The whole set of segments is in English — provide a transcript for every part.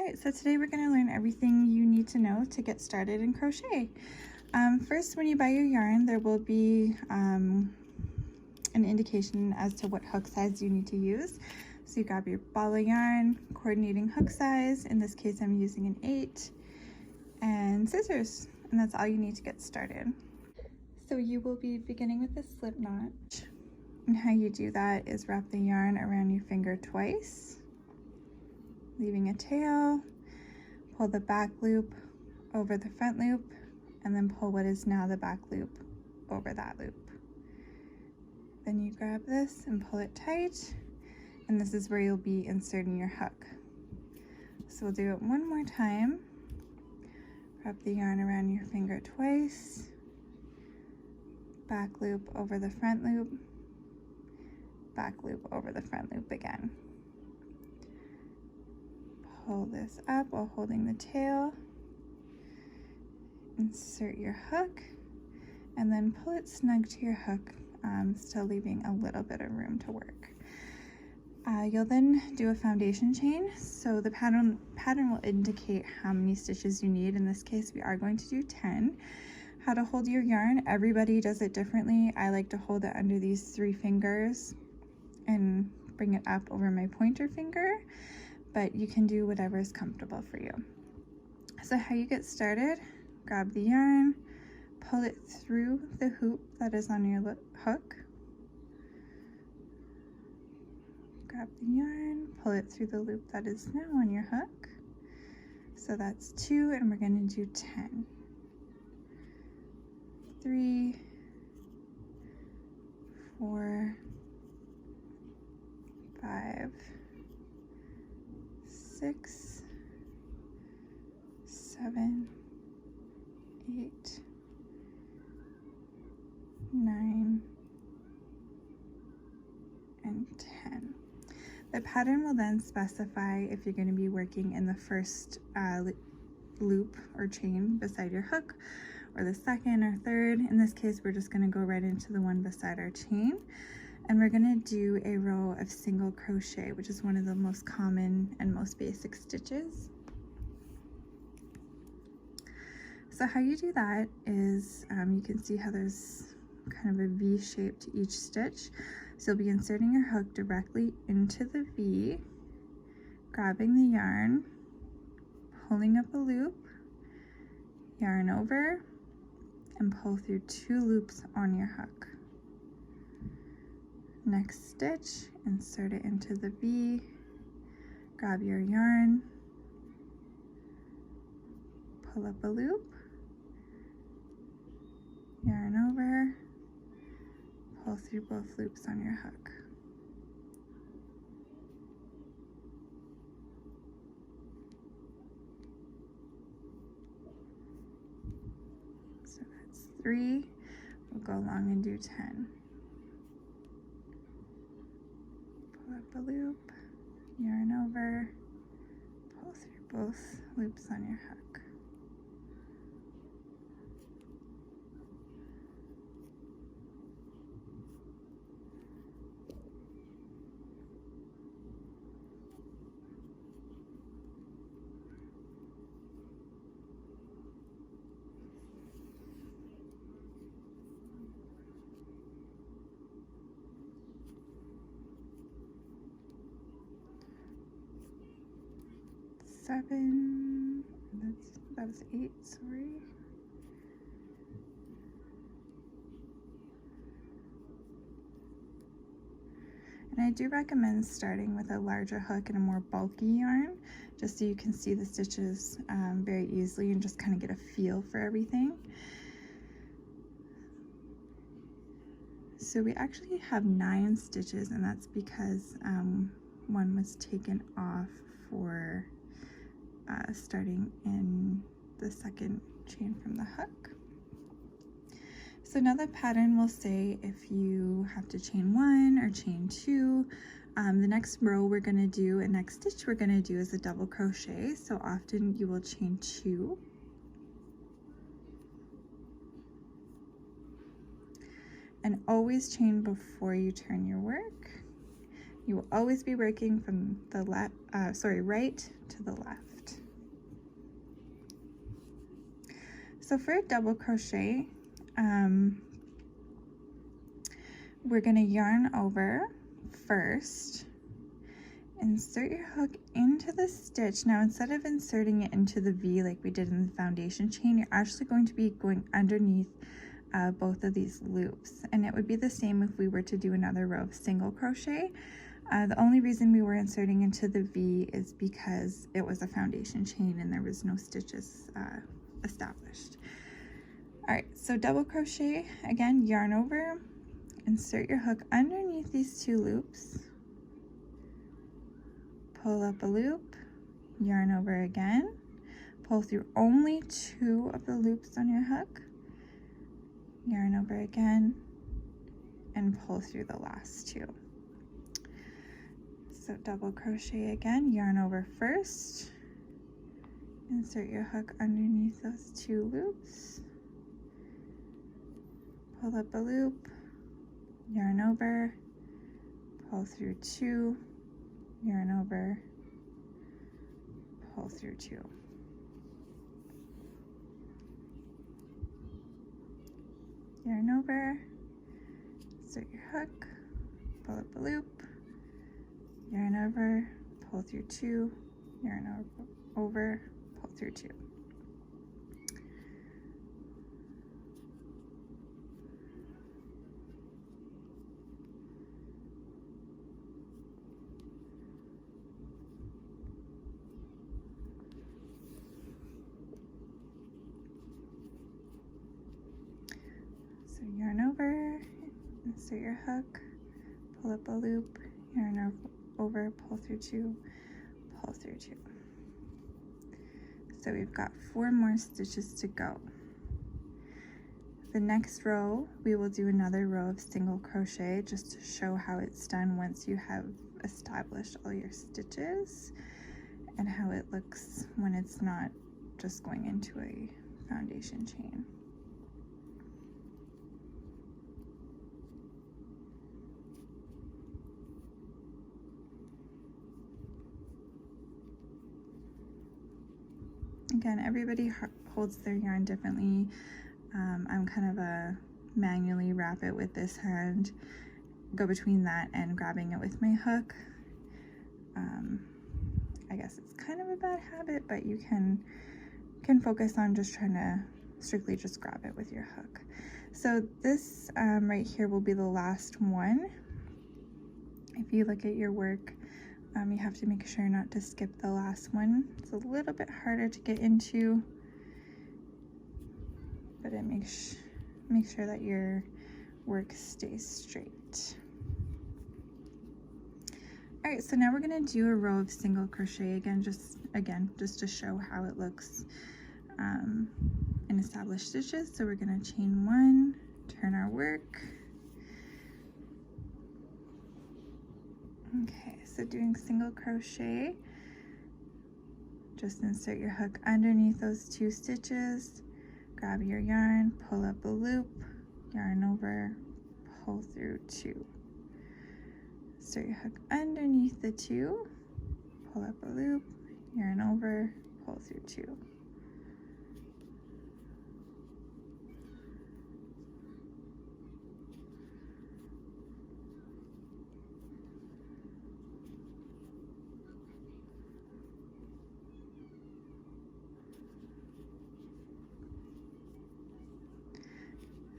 Alright, so today we're going to learn everything you need to know to get started in crochet. First, when you buy your yarn, there will be an indication as to what hook size you need to use. So you grab your ball of yarn, coordinating hook size, in this case I'm using an 8, and scissors, and that's all you need to get started. So you will be beginning with a slip knot, and how you do that is wrap the yarn around your finger twice, leaving a tail, pull the back loop over the front loop, and then pull what is now the back loop over that loop. Then you grab this and pull it tight, and this is where you'll be inserting your hook. So we'll do it one more time. Wrap the yarn around your finger twice, back loop over the front loop, back loop over the front loop again. Pull this up while holding the tail, insert your hook, and then pull it snug to your hook, still leaving a little bit of room to work. You'll then do a foundation chain, so the pattern will indicate how many stitches you need. In this case, we are going to do 10. How to hold your yarn, everybody does it differently. I like to hold it under these 3 fingers and bring it up over my pointer finger, but you can do whatever is comfortable for you. So how you get started, grab the yarn, pull it through the hoop that is on your hook, grab the yarn, pull it through the loop that is now on your hook. So that's 2, and we're going to do 10. 3, 4, 5, 6, 7, 8, 9, and 10. The pattern will then specify if you're going to be working in the first loop or chain beside your hook, or the second or third. In this case, we're just going to go right into the one beside our chain, and we're going to do a row of single crochet, which is one of the most common and most basic stitches. So how you do that is, you can see how there's kind of a V shape to each stitch. So you'll be inserting your hook directly into the V, grabbing the yarn, pulling up a loop, yarn over, and pull through 2 loops on your hook. Next stitch, insert it into the V, grab your yarn, pull up a loop, yarn over, pull through both loops on your hook. So that's 3. We'll go along and do 10. Pull up a loop, yarn over, pull through both loops on your hook. Seven, that was 8, sorry. And I do recommend starting with a larger hook and a more bulky yarn, just so you can see the stitches very easily and just kind of get a feel for everything. So we actually have 9 stitches, and that's because one was taken off for starting in the second chain from the hook. So now the pattern will say if you have to chain 1 or chain 2. The next row we're going to do and next stitch we're going to do is a double crochet. So often you will chain 2. And always chain before you turn your work. You will always be working from the right to the left. So for a double crochet, we're going to yarn over first, insert your hook into the stitch. Now instead of inserting it into the V like we did in the foundation chain, you're actually going to be going underneath both of these loops, and it would be the same if we were to do another row of single crochet. The only reason we were inserting into the V is because it was a foundation chain and there was no stitches established. All right, so double crochet, again, yarn over, insert your hook underneath these two loops, pull up a loop, yarn over again, pull through only 2 of the loops on your hook, yarn over again, and pull through the last 2. So double crochet again, yarn over first, insert your hook underneath those 2 loops, pull up a loop, yarn over, pull through 2, yarn over, pull through 2. Yarn over, insert your hook, pull up a loop, yarn over, pull through 2, yarn over, pull through 2. So yarn over, insert your hook, pull up a loop, yarn over, pull through 2, pull through 2. So we've got 4 more stitches to go. The next row, we will do another row of single crochet just to show how it's done once you have established all your stitches and how it looks when it's not just going into a foundation chain. Again, everybody holds their yarn differently. I'm kind of a manually wrap it with this hand, go between that and grabbing it with my hook. I guess it's kind of a bad habit, but you can focus on just trying to strictly just grab it with your hook. So this right here will be the last one. If you look at your work, you have to make sure not to skip the last one. It's a little bit harder to get into, but it makes sure that your work stays straight. All right, so now we're gonna do a row of single crochet again, just to show how it looks in established stitches. So we're gonna chain 1, turn our work. Okay, so doing single crochet, just insert your hook underneath those 2 stitches, grab your yarn, pull up a loop, yarn over, pull through 2. Insert your hook underneath the 2, pull up a loop, yarn over, pull through 2.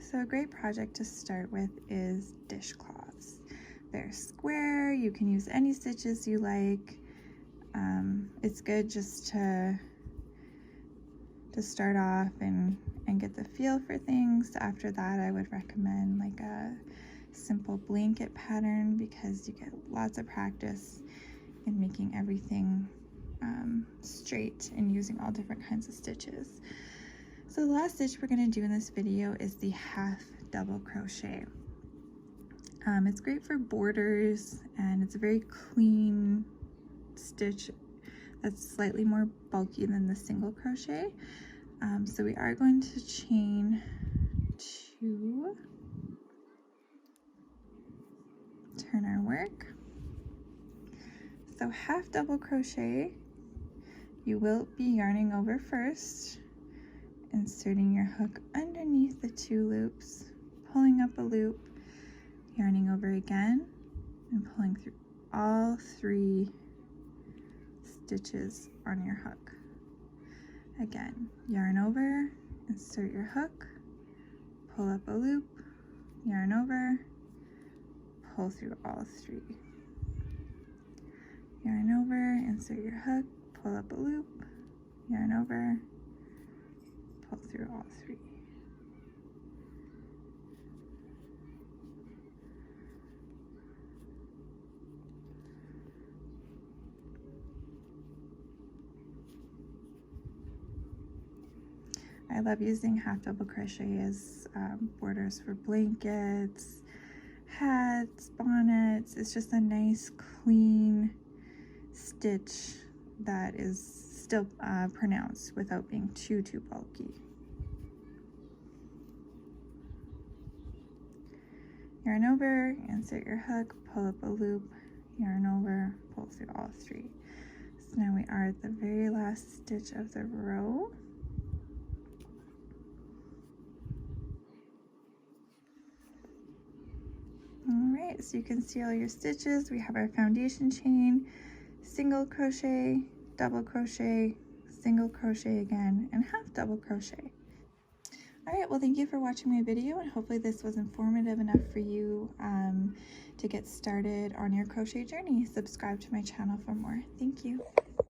So a great project to start with is dishcloths. They're square, you can use any stitches you like. It's good just to start off and get the feel for things. After that, I would recommend like a simple blanket pattern because you get lots of practice in making everything straight and using all different kinds of stitches. So the last stitch we're going to do in this video is the half double crochet. It's great for borders and it's a very clean stitch that's slightly more bulky than the single crochet. So we are going to chain 2, turn our work. So half double crochet, you will be yarning over first, inserting your hook underneath the 2 loops, pulling up a loop, yarning over again, and pulling through all 3 stitches on your hook. Again, yarn over, insert your hook, pull up a loop, yarn over, pull through all 3. Yarn over, insert your hook, pull up a loop, yarn over, pull through all 3. I love using half double crochet as borders for blankets, hats, bonnets. It's just a nice clean stitch that is still pronounced without being too bulky. Yarn over, insert your hook, pull up a loop, yarn over, pull through all 3. So now we are at the very last stitch of the row. Alright, so you can see all your stitches. We have our foundation chain, single crochet, double crochet, single crochet again, and half double crochet. Alright, well thank you for watching my video, and hopefully this was informative enough for you to get started on your crochet journey. Subscribe to my channel for more. Thank you.